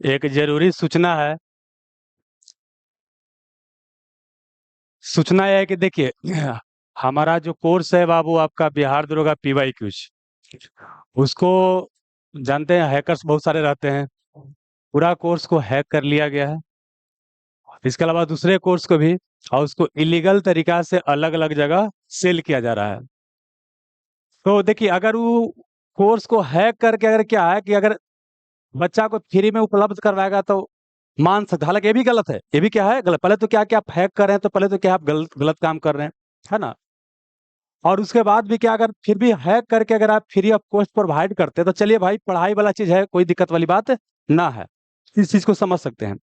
एक जरूरी सूचना है। सूचना यह है कि देखिए, हमारा जो कोर्स है बाबू आपका बिहार दरोगा PYQs, उसको जानते हैं हैकर्स बहुत सारे रहते हैं। पूरा कोर्स को हैक कर लिया गया है। इसके अलावा दूसरे कोर्स को भी, और उसको इलीगल तरीका से अलग अलग जगह सेल किया जा रहा है। तो देखिए, अगर वो कोर्स को हैक करके अगर क्या है कि अगर बच्चा को फ्री में उपलब्ध करवाएगा तो मान सकता, हालांकि ये भी गलत है, ये भी क्या है गलत। पहले तो क्या क्या आप हैक कर रहे हैं, तो पहले तो क्या आप गलत गलत काम कर रहे हैं, है ना। और उसके बाद भी क्या, अगर फिर भी हैक करके अगर आप फ्री ऑफ कॉस्ट प्रोवाइड करते हैं तो चलिए भाई, पढ़ाई वाला चीज है, कोई दिक्कत वाली बात ना है, इस चीज को समझ सकते हैं।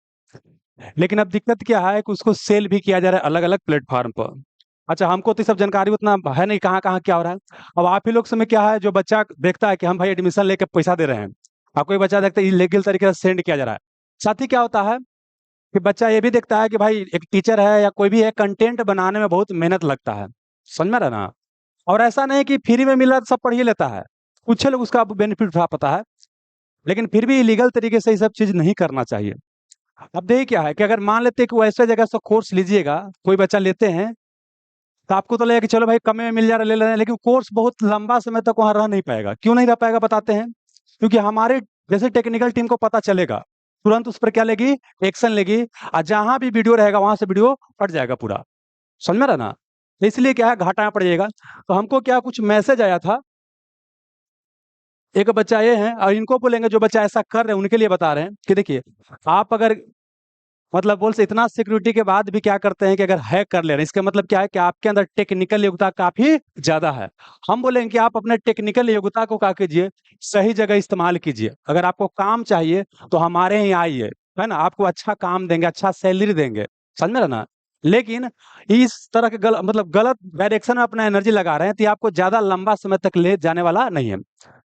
लेकिन अब दिक्कत क्या है कि उसको सेल भी किया जा रहा है अलग अलग प्लेटफॉर्म पर। अच्छा, हमको तो ये सब जानकारी उतना है नहीं, कहाँ कहाँ क्या हो रहा है। अब आप ही लोग समय क्या है, जो बच्चा देखता है कि हम भाई एडमिशन लेके पैसा दे रहे हैं, और कोई बच्चा देखता है इलीगल तरीके से सेंड किया जा रहा है। साथ ही क्या होता है कि बच्चा ये भी देखता है कि भाई एक टीचर है या कोई भी है, कंटेंट बनाने में बहुत मेहनत लगता है, समझ में रहा ना। और ऐसा नहीं कि फ्री में मिल रहा है तो सब पढ़ ही लेता है, कुछ लोग उसका बेनिफिट उठा पाता है। लेकिन फिर भी इलीगल तरीके से ये सब चीज नहीं करना चाहिए। अब देखिए क्या है कि अगर मान लेते हैं कि वो ऐसे जगह से कोर्स लीजिएगा, कोई बच्चा लेते हैं, तो आपको तो लगेगा कि चलो भाई कम में मिल जा रहा है, ले ले रहे हैं, लेकिन कोर्स बहुत लंबा समय तक वहां रह नहीं पाएगा। क्यों नहीं रह पाएगा बताते हैं। क्योंकि हमारे जैसे टेक्निकल टीम को पता चलेगा, तुरंत उस पर क्या लेगी, एक्शन लेगी, और जहां भी वीडियो रहेगा वहां से वीडियो हट जाएगा पूरा, समझ में रहा ना। तो इसलिए क्या है, घाटा में पड़ जाएगा। तो हमको क्या कुछ मैसेज आया था, एक बच्चा ये है, और इनको बोलेंगे जो बच्चा ऐसा कर रहे हैं उनके लिए बता रहे हैं कि देखिए, आप अगर मतलब बोल से इतना सिक्योरिटी के बाद भी क्या करते हैं कि अगर हैक कर ले रहे हैं, इसका मतलब क्या है कि आपके अंदर टेक्निकल योग्यता काफी ज्यादा है। हम बोलेंगे कि आप अपने टेक्निकल योग्यता को क्या कीजिए, सही जगह इस्तेमाल कीजिए। अगर आपको काम चाहिए तो हमारे यहाँ आइए, है ना, आपको अच्छा काम देंगे, अच्छा सैलरी देंगे, समझ में रहा ना। लेकिन इस तरह के मतलब गलत डायरेक्शन में अपना एनर्जी लगा रहे हैं, तो ये आपको ज्यादा लंबा समय तक ले जाने वाला नहीं है।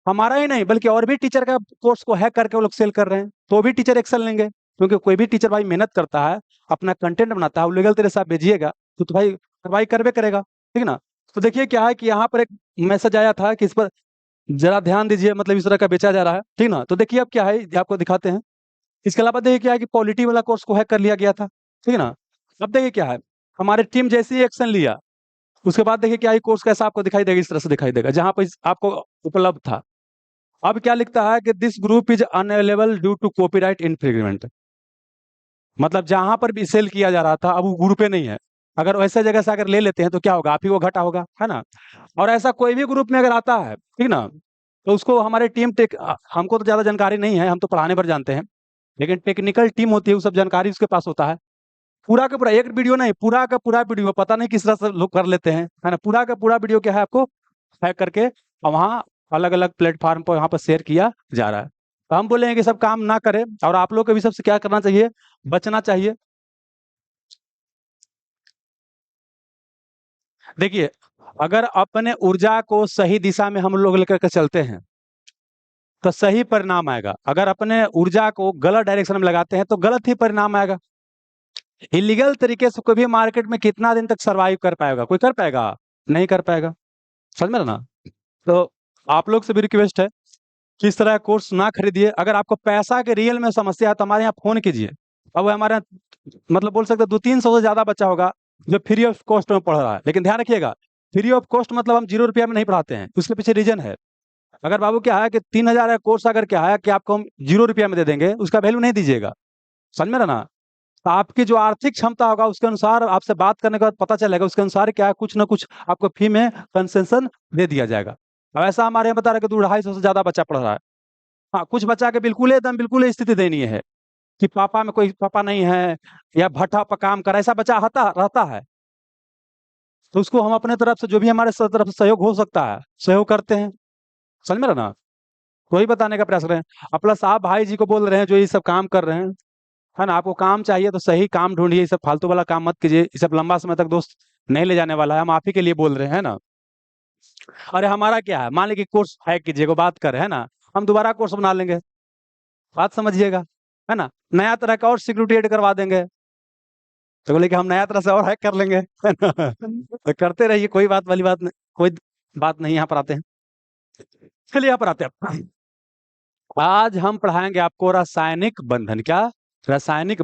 हमारा ही नहीं बल्कि और भी टीचर का कोर्स को हैक करके वो लोग सेल कर रहे हैं, तो भी टीचर एक्शन लेंगे। क्योंकि कोई भी टीचर भाई मेहनत करता है, अपना कंटेंट बनाता है, वो लीगल तरह से आप भेजिएगा तो भाई कार्रवाई करवे करेगा, ठीक है ना। तो देखिए क्या है कि यहाँ पर एक मैसेज आया था कि इस पर जरा ध्यान दीजिए, मतलब इस तरह का बेचा जा रहा है, ठीक ना। तो देखिए अब क्या है, ये आपको दिखाते हैं। इसके अलावा देखिए क्या है कि पॉलिटी वाला कोर्स को हैक कर लिया गया था, ठीक है ना। अब देखिए क्या है, हमारे टीम जैसे ही एक्शन लिया, उसके बाद देखिए क्या है, कोर्स कैसा आपको दिखाई देगा, इस तरह से दिखाई देगा जहां पर आपको उपलब्ध था। अब क्या लिखता है कि this group is unavailable due to copyright infringement. मतलब जहां पर भी सेल किया जा रहा था अब वो ग्रुप पे नहीं है। अगर वैसे जगह से अगर ले लेते हैं तो क्या होगा, आप ही को घाटा होगा, है ना। और ऐसा कोई भी ग्रुप में अगर आता है, ठीक ना, तो उसको हमारे टीम हमको तो ज्यादा जानकारी नहीं है, हम तो पढ़ाने पर जानते हैं। लेकिन टेक्निकल टीम होती है, वो सब जानकारी उसके पास होता है। पूरा का पूरा एक वीडियो नहीं, पूरा का पूरा वीडियो, पता नहीं किस तरह से लोग कर लेते हैं, है ना। पूरा का पूरा वीडियो क्या है, आपको हैक करके और वहाँ अलग अलग प्लेटफॉर्म पर वहाँ पर शेयर किया जा रहा है। तो हम बोले हैं कि सब काम ना करें, और आप लोग को भी सबसे क्या करना चाहिए, बचना चाहिए। देखिए, अगर अपने ऊर्जा को सही दिशा में हम लोग लेकर के चलते हैं तो सही परिणाम आएगा। अगर अपने ऊर्जा को गलत डायरेक्शन में लगाते हैं तो गलत ही परिणाम आएगा। इलीगल तरीके से कोई भी मार्केट में कितना दिन तक सरवाइव कर पाएगा, कोई कर पाएगा, नहीं कर पाएगा, समझ में रहा ना। तो आप लोग से भी रिक्वेस्ट है कि इस तरह का कोर्स ना खरीदिए। अगर आपको पैसा के रियल में समस्या है तो हमारे यहाँ फोन कीजिए। अब हमारे यहाँ मतलब बोल सकते 200-300 से ज्यादा बच्चा होगा जो फ्री ऑफ कॉस्ट में पढ़ रहा है। लेकिन ध्यान रखिएगा, फ्री ऑफ कॉस्ट मतलब हम 0 रुपया में नहीं पढ़ाते हैं, उसके पीछे रीजन है। अगर बाबू क्या है कि 3,000 का कोर्स अगर क्या है कि आपको हम 0 रुपया में दे देंगे, उसका वैल्यू नहीं दीजिएगा, समझ में रहा ना। तो आपकी जो आर्थिक क्षमता होगा उसके अनुसार आपसे बात करने के बाद पता चलेगा, उसके अनुसार क्या है, कुछ ना कुछ आपको फी में कंसेशन दे दिया जाएगा। अब ऐसा हमारे यहाँ बता रहे कि 200-250 से ज्यादा बच्चा पढ़ रहा है। हाँ, कुछ बच्चा के बिल्कुल एकदम बिल्कुल स्थिति दयनीय है कि पापा में कोई पापा नहीं है, या भट्ठा पर काम कर, ऐसा बच्चा रहता रहता है। तो उसको हम अपने तरफ से जो भी हमारे तरफ से सहयोग हो सकता है, सहयोग करते हैं, समझ में रहा ना। वही बताने का प्रयास कर रहे हैं। और प्लस आप भाई जी को बोल रहे हैं जो ये सब काम कर रहे हैं, है ना, आपको काम चाहिए तो सही काम ढूंढिए, ये सब फालतू वाला काम मत कीजिए, ये सब लंबा समय तक दोस्त नहीं ले जाने वाला है। हम आप ही के लिए बोल रहे हैं ना। अरे हमारा क्या है, मान लीजिए कोर्स हैक कीजिएगा, बात कर, है ना, हम दोबारा कोर्स बना लेंगे, बात समझिएगा, है ना। नया तरह का और सिक्योरिटी ऐड करवा देंगे, तो बोले कि हम नया तरह से और हैक कर लेंगे, है ना। तो करते रहिए, कोई बात वाली बात नहीं, कोई बात नहीं। यहाँ पर आते हैं, चलिए यहाँ पर आते हैं। आज हम पढ़ाएंगे आपको रासायनिक बंधन। क्या? रासायनिक